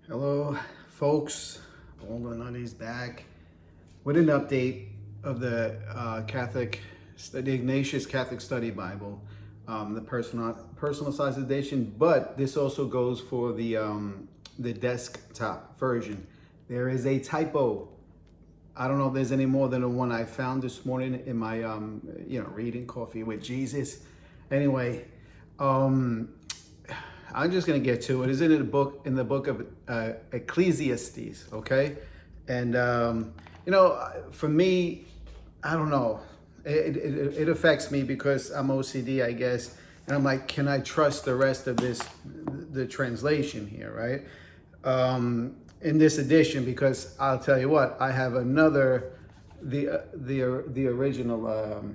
Hello, folks. All the Nutties back with an update of the the Ignatius Catholic Study Bible, the personalized edition. But this also goes for the desktop version. There is a typo. I don't know if there's any more than the one I found this morning in my reading Coffee with Jesus. Anyway, I'm just going to get to it. It's in the book of Ecclesiastes, okay? And for me, I don't know. It affects me because I'm OCD, I guess, and I'm like, can I trust the rest of the translation here, right? In this edition, because I'll tell you what, I have the original.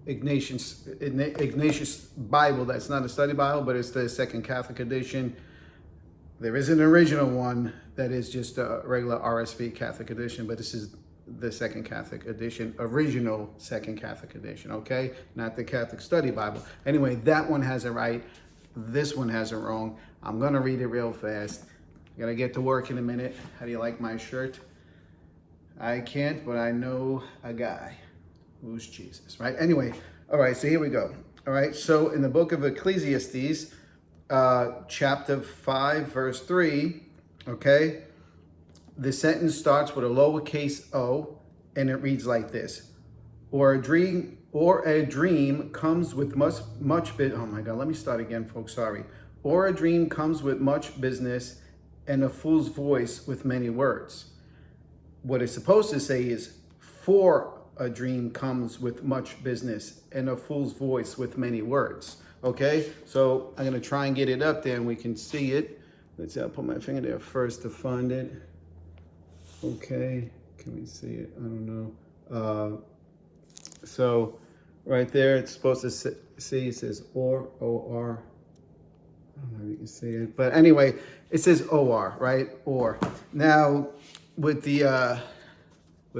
Ignatius Bible. That's not a study Bible, but it's the Second Catholic edition. There is an original one that is just a regular Rsvsce Catholic edition, but this is the Second Catholic edition, original Second Catholic edition, okay? Not the Catholic Study Bible. Anyway, that one has it right. This one has it wrong. I'm gonna read it real fast. I'm gonna get to work in a minute. How do you like my shirt? I can't, but I know a guy. Who's Jesus, right? Anyway, all right, so here we go. All right, so in the book of Ecclesiastes, chapter 5, verse 3, okay, the sentence starts with a lowercase o, and it reads like this. Or a dream comes with much oh my God, let me start again, folks, sorry. Or a dream comes with much business, and a fool's voice with many words. What it's supposed to say is, for a dream comes with much business, and a fool's voice with many words. Okay, so I'm gonna try and get it up there and we can see it. Let's see, I'll put my finger there first to find it. Okay, can we see it? I don't know. So right there, it's supposed to see, it says or, O-R. I don't know if you can see it, but anyway, it says O-R, right? Or. Now, with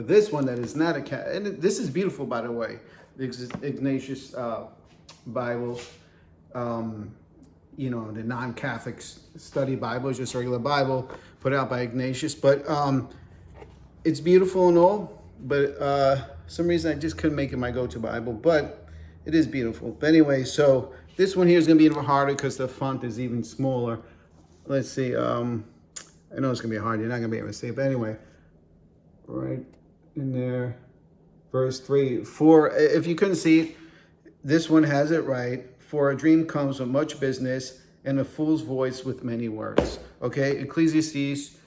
this one that is not and this is beautiful, by the way, the Ignatius Bible, the non-Catholic study Bible is just a regular Bible put out by Ignatius, but it's beautiful and all, but some reason I just couldn't make it my go-to Bible, but it is beautiful. But anyway, so this one here is going to be even harder because the font is even smaller. Let's see, I know it's going to be hard, you're not going to be able to see it, but anyway, right in there, verse 3. For, if you couldn't see it, this one has it right. For a dream comes with much business, and a fool's voice with many words. Okay, Ecclesiastes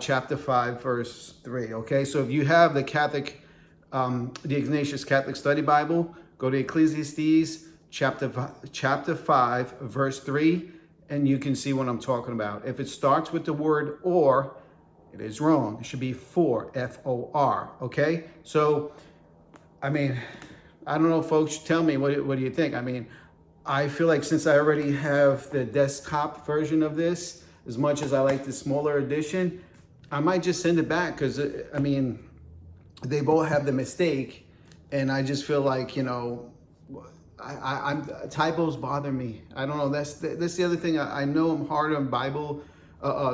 chapter 5, verse 3. Okay, so if you have the the Ignatius Catholic Study Bible, go to Ecclesiastes chapter 5, verse 3, and you can see what I'm talking about. If it starts with the word or, it is wrong. It should be for, F-O-R, okay? So, I mean, I don't know, folks, tell me, what do you think? I mean, I feel like since I already have the desktop version of this, as much as I like the smaller edition, I might just send it back because, I mean, they both have the mistake, and I just feel like, typos bother me. I don't know, that's the other thing. I know I'm hard on Bible,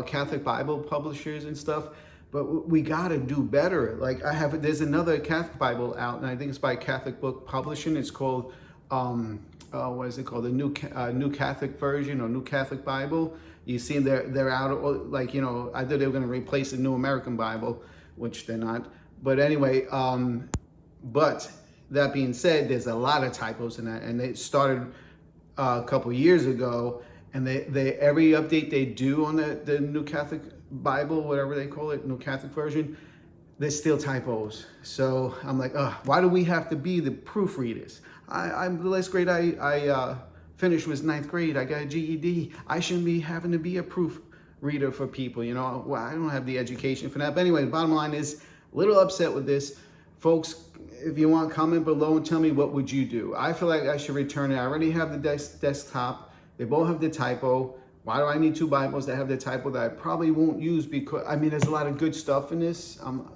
Catholic Bible publishers and stuff, but we got to do better. Like there's another Catholic Bible out, and I think it's by Catholic Book Publishing. It's called, what is it called? The New Catholic Version or New Catholic Bible. You see they're out, like, I thought they were going to replace the New American Bible, which they're not. But anyway, but that being said, there's a lot of typos in that, and they started a couple years ago. And they every update they do on the New Catholic Bible, whatever they call it, New Catholic Version, there's still typos. So I'm like, why do we have to be the proofreaders? I'm the last grade I finished was 9th grade. I got a GED. I shouldn't be having to be a proofreader for people, Well, I don't have the education for that. But anyway, the bottom line is, a little upset with this. Folks, if you want, comment below and tell me, what would you do? I feel like I should return it. I already have the desktop. They both have the typo. Why do I need two Bibles that have the typo that I probably won't use? Because, I mean, there's a lot of good stuff in this. I'm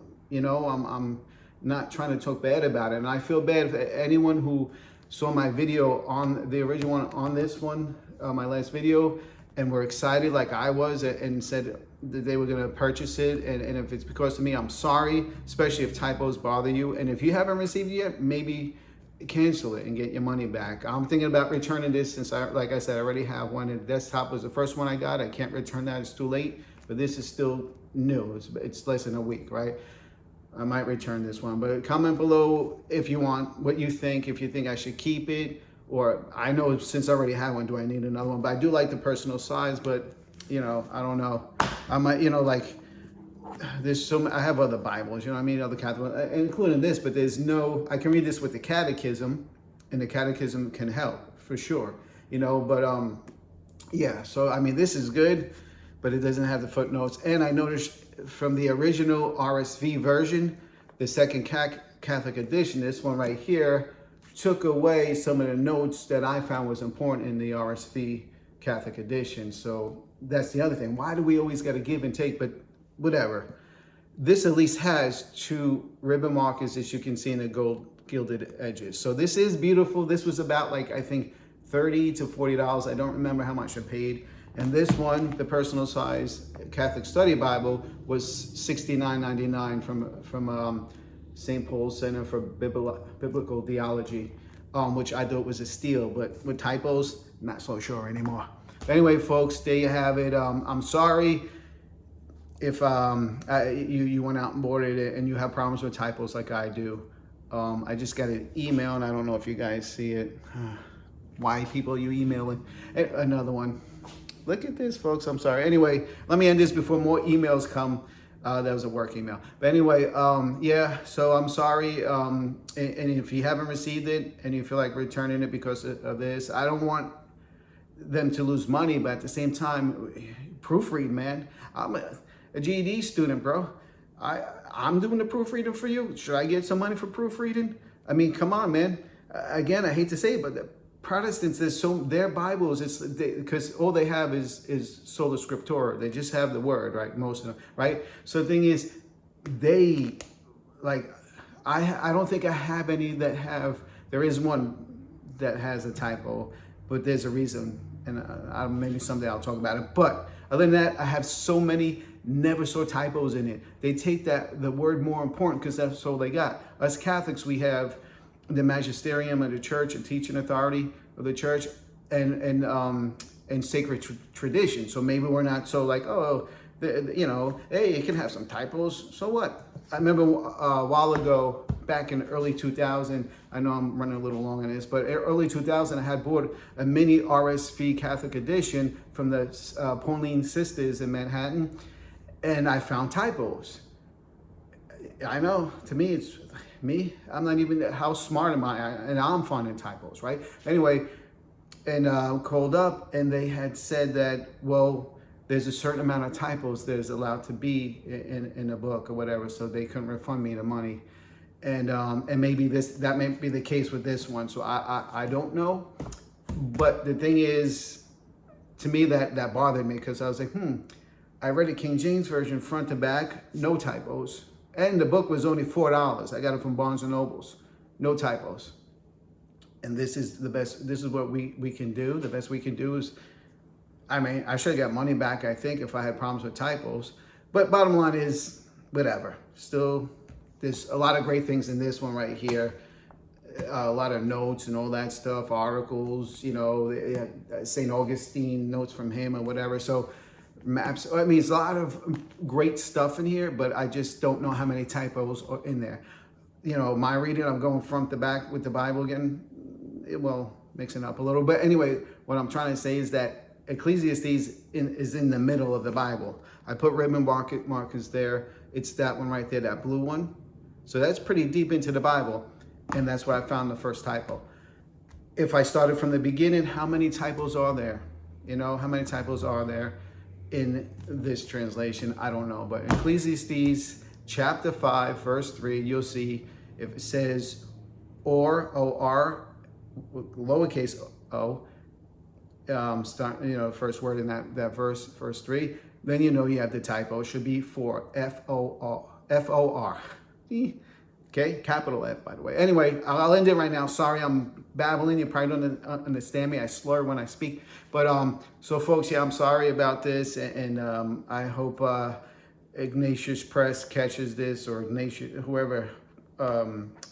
not trying to talk bad about it. And I feel bad if anyone who saw my video on the original one, on this one, my last video, and were excited like I was and said that they were going to purchase it. And if it's because of me, I'm sorry, especially if typos bother you. And if you haven't received it yet, maybe cancel it and get your money back. I'm thinking about returning this since, like I said, I already have one. And the desktop was the first one I got. I can't return that. It's too late. But this is still new. It's less than a week, right? I might return this one. But comment below if you want, what you think, if you think I should keep it. Or I know since I already have one, do I need another one? But I do like the personal size, but I don't know. I might, there's I have other Bibles, you know what I mean? Other Catholic, including this, but I can read this with the catechism, and the catechism can help for sure, but yeah, so I mean, this is good, but it doesn't have the footnotes. And I noticed from the original RSV version, the second Catholic edition, this one right here, took away some of the notes that I found was important in the RSV Catholic edition. So that's the other thing. Why do we always got to give and take? But whatever. This at least has 2 ribbon markers, as you can see, in the gold gilded edges. So this is beautiful. This was about I think $30 to $40. I don't remember how much I paid. And this one, the personal size Catholic Study Bible, was $69.99 from St. Paul's Center for Biblical Theology, which I thought was a steal, but with typos, not so sure anymore. But anyway, folks, there you have it. I'm sorry if you went out and bought it and you have problems with typos like I do. I just got an email, and I don't know if you guys see it. Why people are you emailing? Another one. Look at this, folks. I'm sorry. Anyway, let me end this before more emails come. That was a work email. But anyway, yeah, so I'm sorry. And if you haven't received it and you feel like returning it because of this, I don't want them to lose money, but at the same time, proofread, man. I'm a GED student, bro. I'm doing the proofreading for you. Should I get some money for proofreading? I mean, come on, man. Again, I hate to say it, but the Protestants, their Bibles, it's because all they have is sola scriptura. They just have the word, right? Most of them, right? So the thing is, I don't think I have any that have. There is one that has a typo, but there's a reason, and maybe someday I'll talk about it. But other than that, I have so many never saw typos in it. They take the word more important because that's all they got. Us Catholics, we have the magisterium of the church, and teaching authority of the church, and sacred tradition. So maybe we're not so hey, it can have some typos. So what? I remember a while ago, back in early 2000, I know I'm running a little long on this, but early 2000, I had bought a mini RSV Catholic edition from the Pauline Sisters in Manhattan, and I found typos. I know, to me, I'm not even, how smart am I? And I'm finding typos, right? Anyway, and called up, and they had said that, well, there's a certain amount of typos there's allowed to be in a book or whatever, so they couldn't refund me the money. And maybe that may be the case with this one. So I don't know. But the thing is, to me, that bothered me, because I was like, I read the King James Version front to back, no typos. And the book was only $4. I got it from Barnes & Nobles. No typos. And this is the best. This is what we can do. The best we can do is, I mean, I should have got money back, I think, if I had problems with typos. But bottom line is, whatever. Still, there's a lot of great things in this one right here. A lot of notes and all that stuff, articles, St. Augustine, notes from him or whatever. So maps, I mean, it's a lot of great stuff in here, but I just don't know how many typos are in there. My reading, I'm going front to back with the Bible again. Mixing up a little. But anyway, what I'm trying to say is that Ecclesiastes is in the middle of the Bible. I put ribbon markers there. It's that one right there, that blue one. So that's pretty deep into the Bible. And that's where I found the first typo. If I started from the beginning, how many typos are there? How many typos are there in this translation? I don't know. But Ecclesiastes chapter 5, verse 3, you'll see if it says or, lowercase o, first word in that verse 3, then you have the typo. It should be for F-O-R. Okay, Okay, capital F, by the way. Anyway, I'll end it right now. Sorry, I'm babbling. You probably don't understand me. I slur when I speak. But so folks, yeah, I'm sorry about this, and I hope Ignatius Press catches this, or Ignatius, whoever,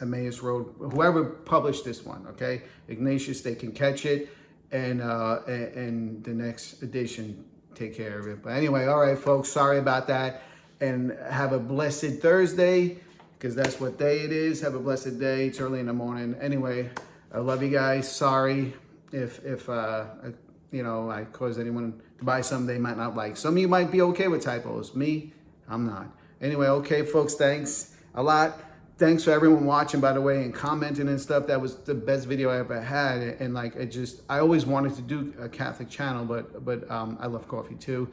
Emmaus Road, whoever published this one. Okay, Ignatius, they can catch it, and the next edition take care of it. But anyway, all right, folks, sorry about that, and have a blessed Thursday, because that's what day it is. Have a blessed day. It's early in the morning. Anyway, I love you guys. Sorry if you know, I caused anyone to buy something they might not like. Some of you might be okay with typos. Me, I'm not. Anyway, okay, folks, thanks a lot. Thanks for everyone watching, by the way, and commenting and stuff. That was the best video I ever had. And like, I always wanted to do a Catholic channel, but I love coffee too.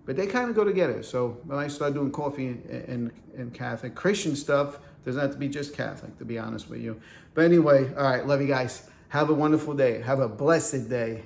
But they kind of go together. So when I start doing coffee and Catholic Christian stuff, doesn't have to be just Catholic, to be honest with you. But anyway, all right, love you guys. Have a wonderful day. Have a blessed day.